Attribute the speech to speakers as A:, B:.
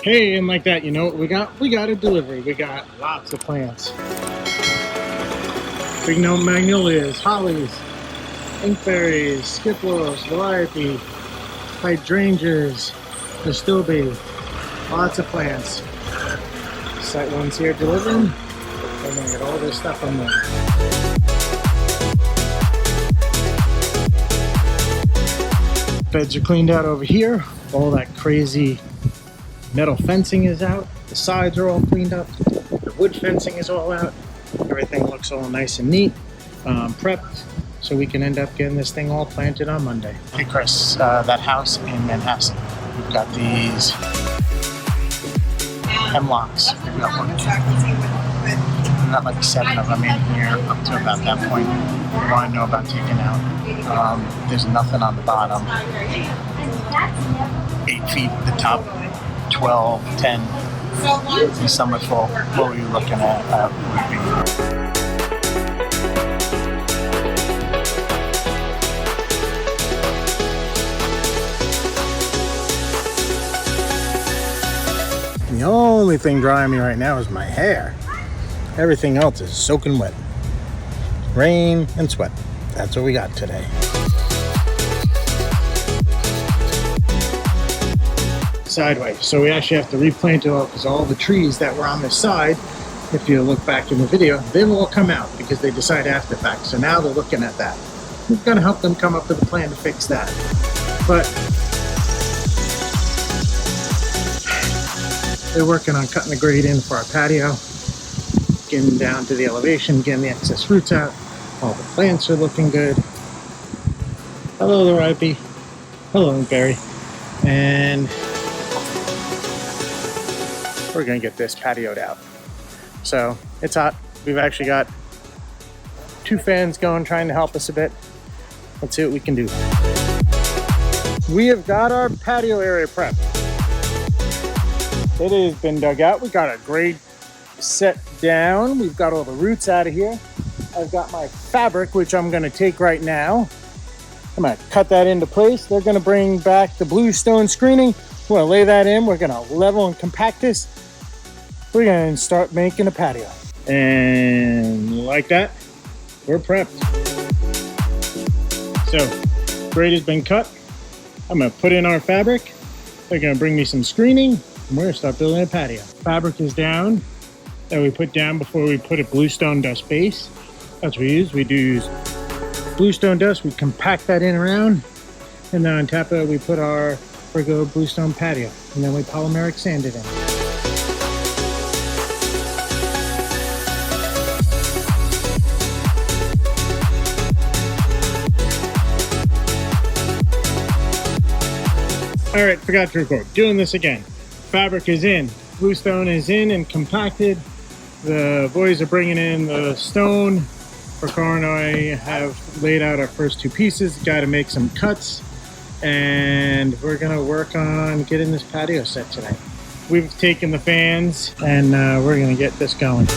A: Hey, and like that, you know what we got? We got a delivery. We got lots of plants. Big gnome magnolias, hollies, inkberries, skip willows, variety, hydrangeas, nasturtium, lots of plants. Site one's here delivering, and then get all this stuff on there. Beds are cleaned out over here. All that crazy metal fencing is out. The sides are all cleaned up. The wood fencing is all out. Everything looks all nice and neat, prepped, so we can end up getting this thing all planted on Monday. Hey Chris, that house in Manhasset, we've got these hemlocks. We've got like 7 of them in here up to about that point. We want to know about taking out. There's nothing on the bottom. 8 feet at the top, 12, 10. And some are full. What were you looking at would be. The only thing drying me right now is my hair. Everything else is soaking wet. Rain and sweat. That's what we got today. Sideways. So we actually have to replant it all because all the trees that were on this side, if you look back in the video, they will all come out because they decide after the fact. So now they're looking at that. We've got to help them come up with a plan to fix that. But they're working on cutting the grade in for our patio, getting down to the elevation, getting the excess roots out. All the plants are looking good. Hello there, Ipey. Hello, Barry. And we're gonna get this patioed out. So it's hot. We've actually got 2 fans going, trying to help us a bit. Let's see what we can do. We have got our patio area prepped. It has been dug out. We got a grade set down. We've got all the roots out of here. I've got my fabric, which I'm gonna take right now. I'm gonna cut that into place. They're gonna bring back the bluestone screening. We're gonna lay that in. We're gonna level and compact this. We're gonna start making a patio. And like that, we're prepped. So, grade has been cut. I'm gonna put in our fabric. They're gonna bring me some screening, and we're gonna start building a patio. Fabric is down that we put down before we put a bluestone dust base. That's what we use. We do use bluestone dust. We compact that in around, and then on top of it, we put our regular bluestone patio, and then we polymeric sand it in. All right, forgot to record. Doing this again. Fabric is in, bluestone is in and compacted. The boys are bringing in the stone. Ricardo and I have laid out our first 2 pieces. Got to make some cuts, and we're gonna work on getting this patio set today. We've taken the fans, and we're gonna get this going.